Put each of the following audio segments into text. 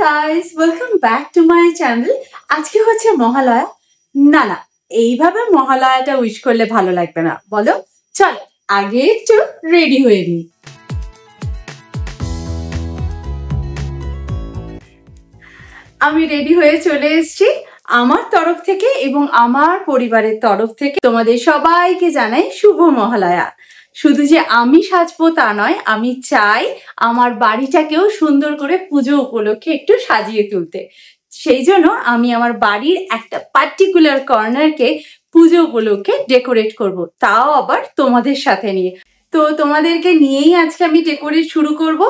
Guys, welcome back to my channel. আজকে হচ্ছে মহালয়া। না, এইভাবে মহালয়াটা উইশ করলে ভালো লাগবে না, বলো? চল আগে একটু রেডি হয়ে নিই। আমি রেডি হয়ে চলে এসেছি। আমার তরফ থেকে এবং আমার পরিবারের তরফ থেকে তোমাদের সবাইকে জানাই শুভ মহালয়া। শুধু যে আমি সাজবো তা নয়, আমি চাই আমার বাড়িটাকেও সুন্দর করে পুজো উপলক্ষে একটু সাজিয়ে তুলতে। সেই জন্য আমি আমার বাড়ির একটা পার্টিকুলার কর্নারকে পুজো উপলক্ষে ডেকোরেট করব, তাও আবার তোমাদের সাথে নিয়ে। তো তোমাদেরকে নিয়েই আজকে আমি ডেকোরেট শুরু করব।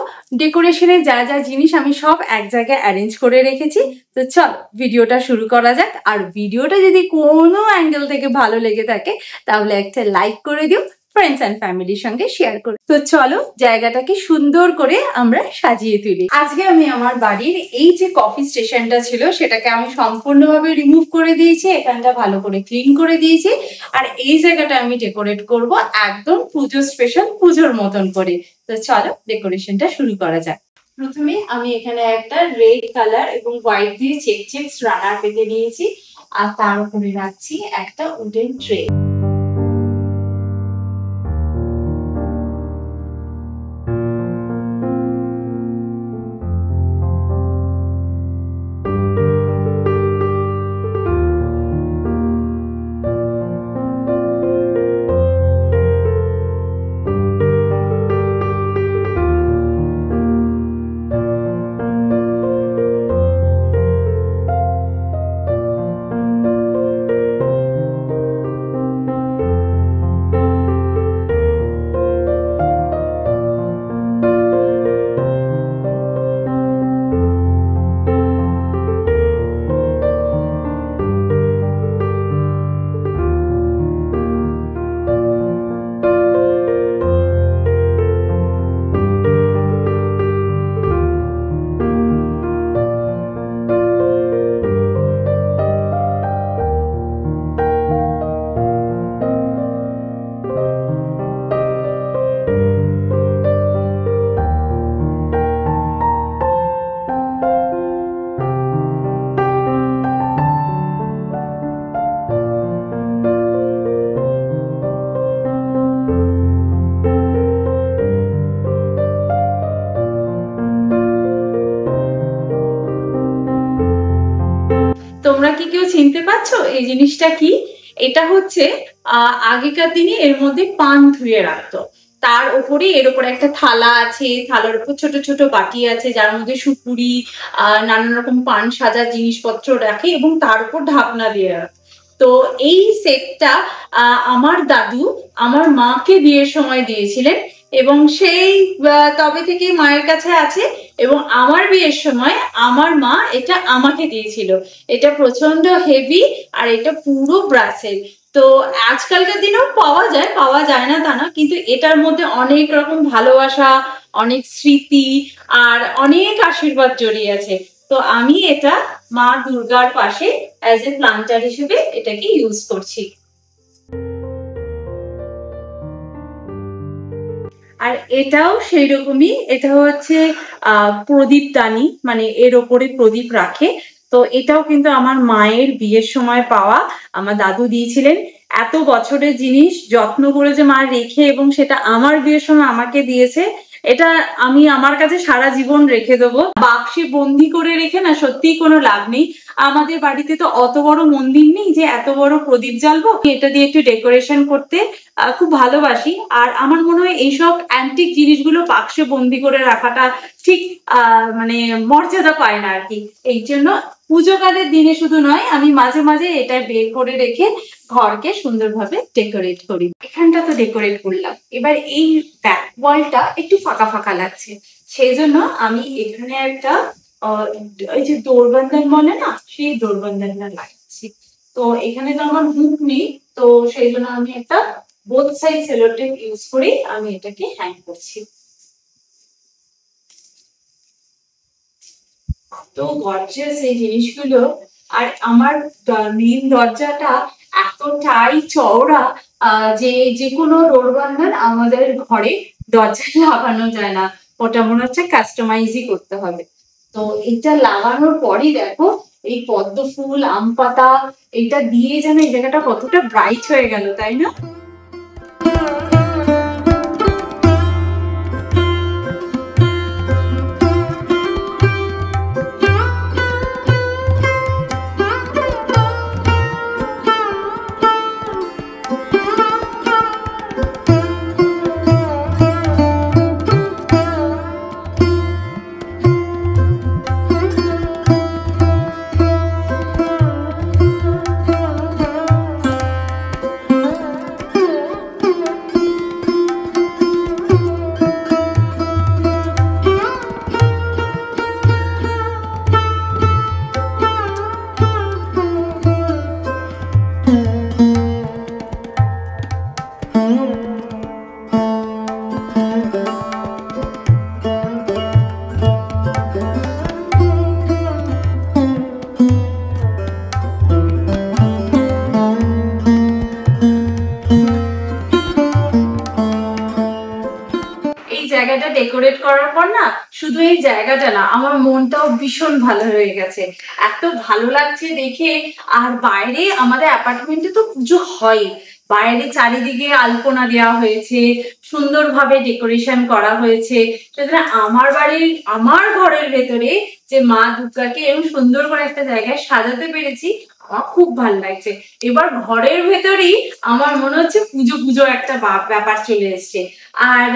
ডেকোরেশনের যা যা জিনিস আমি সব এক জায়গায় অ্যারেঞ্জ করে রেখেছি। তো চলো ভিডিওটা শুরু করা যাক। আর ভিডিওটা যদি কোনো অ্যাঙ্গেল থেকে ভালো লেগে থাকে তাহলে একটা লাইক করে দিও, ফ্রেন্ডস অ্যান্ড ফ্যামিলির সঙ্গে শেয়ার করো। তো চলো জায়গাটাকে সুন্দর করে আমরা সাজিয়ে তুলি। আজকে আমি আমার বাড়ির এই যে কফি স্টেশনটা ছিল সেটাকে আমি সম্পূর্ণভাবে রিমুভ করে দিয়েছি, এখানটা ভালো করে ক্লিন করে দিয়েছি। আর এই জায়গাটা আমি ডেকোরেট করব একদম পুজো স্পেশাল, পুজোর মতন করে। তো চলো ডেকোরেশনটা শুরু করা যাক। প্রথমে আমি এখানে একটা রেড কালার এবং হোয়াইট দিয়ে চেক রানার পেতে নিয়েছি, আর তার উপরে রাখছি একটা উডেন ট্রে। তোমরা কি কেউ চিনতে পারছো এই জিনিসটা কি? এটা হচ্ছে আগেকার দিনে এর মধ্যে পান ধুয়ে রাখতো। তার উপরে এর উপরে একটা থালা আছে, থালার উপর ছোট ছোট বাটি আছে যার মধ্যে সুপুরি নানান রকম পান সাজার জিনিসপত্র রাখে এবং তার উপর ঢাকনা দিয়ে রাখে। তো এই সেটটা আমার দাদু আমার মাকে বিয়ের সময় দিয়েছিলেন এবং সেই তবে থেকে মায়ের কাছে আছে। এবং আমার বিয়ের সময় আমার মা এটা আমাকে দিয়েছিল। এটা প্রচন্ড হেভি আর এটা পুরো ব্রাসের। তো আজকালকার দিনেও পাওয়া যায় না তা না, কিন্তু এটার মধ্যে অনেক রকম ভালোবাসা, অনেক স্মৃতি আর অনেক আশীর্বাদ জড়িয়ে আছে। তো আমি এটা মা দুর্গার পাশে অ্যাজ এ প্লান্টার হিসেবে এটাকে ইউজ করছি। আর এটাও সেই রকমই, এটা হচ্ছে প্রদীপদানি, মানে এর ওপরে প্রদীপ রাখে। তো এটাও কিন্তু আমার মায়ের বিয়ের সময় পাওয়া, আমার দাদু দিয়েছিলেন। এত বছরের জিনিস যত্ন করে যে মা রেখে এবং সেটা আমার বিয়ের সময় আমাকে দিয়েছে, এটা আমি আমার কাছে সারা জীবন রেখে দেবো। বাক্সে বন্দি করে রেখে না সত্যিই কোনো লাভ নেই। আমাদের বাড়িতে তো অত বড় মন্দির নেই যে এত বড় প্রদীপ জ্বালবো। এটা দিয়ে একটু ডেকোরেশন করতে খুব ভালোবাসি। আর আমার মনে হয় এইসব অ্যান্টিক জিনিসগুলো বাক্সে বন্দি করে রাখাটা ঠিক মানে মর্যাদা পায় না আর কি। এই জন্য পুজোকালের দিনে শুধু নয়, আমি মাঝে মাঝে এটা বের করে রেখে ঘরকে সুন্দরভাবে ডেকোরেট করি। এখানটা তো ডেকোরেট করলাম, এবার এই ব্যাক ওয়ালটা একটু ফাঁকা ফাঁকা লাগছে, সেই জন্য আমি এখানে একটা ওই যে ডোরবান্দান বলে না, সেই ডোরবান্দানটা লাগাচ্ছি। তো এখানে তো আমার হুক নেই, তো সেই জন্য আমি একটা both side cello tape use করে আমি এটাকে হ্যাং করছি। তো গর্জিয়াস এই জিনিসগুলো। আর আমার মেইন দরজাটা এতটাই চওড়া যে কোনো ডোরবান্দান আমাদের ঘরে দরজায় লাগানো যায় না, ওটা মনে হচ্ছে কাস্টমাইজই করতে হবে। তো এটা লাগানোর পরই দেখো এই পদ্ম ফুল, আম পাতা এটা দিয়ে যেন এই জায়গাটা কতটা ব্রাইট হয়ে গেল, তাই না? জায়গাটা ডেকোরেট করার পর না, শুধু এই জায়গাটা না, আমার মনটাও ভীষণ ভালো হয়ে গেছে, এত ভালো লাগছে দেখে। আর বাইরে আমাদের অ্যাপার্টমেন্টে তো পুজো হয়, বাইরে চারিদিকে আলপনা দেওয়া হয়েছে, সুন্দরভাবে ডেকোরেশন করা হয়েছে। সুতরাং আমার ঘরের ভেতরে যে মা দুর্গাকে এরকম সুন্দর করে একটা জায়গায় সাজাতে পেরেছি, আমার খুব ভালো লাগছে। এবার ঘরের ভেতরেই আমার মনে হচ্ছে পুজো পুজো একটা ব্যাপার চলে এসছে। আর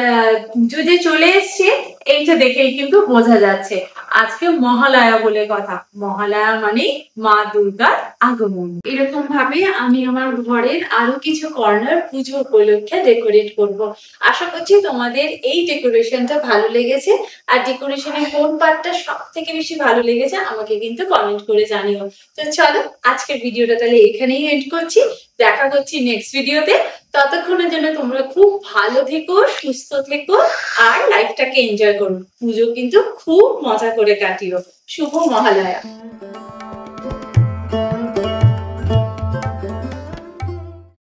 পুজো যে চলে এসছে এইটা দেখেই কিন্তু বোঝা যাচ্ছে আজকে মহালয়া বলে কথা। মহালয়া মানে মা দুর্গার আগমন। এরকম ভাবে আমি আমার ঘরের আরো কিছু কর্নার পুজো উপলক্ষে ডেকোরেট করব। আশা করছি তোমাদের এই ডেকোরেশনটা ভালো লেগেছে। আর ডেকোরেশনের কোন পার্টটা সব থেকে বেশি ভালো লেগেছে আমাকে কিন্তু কমেন্ট করে জানিও। তো চলো আজকের ভিডিওটা তাহলে এখানেই এন্ড করছি, দেখা করছি নেক্সট ভিডিওতে। ততক্ষণের জন্য তোমরা খুব ভালো থেকো, সুস্থ থেকো আর লাইফটাকে এনজয় করো। পুজো কিন্তু খুব মজা করে কাটিও। শুভ মহালয়া।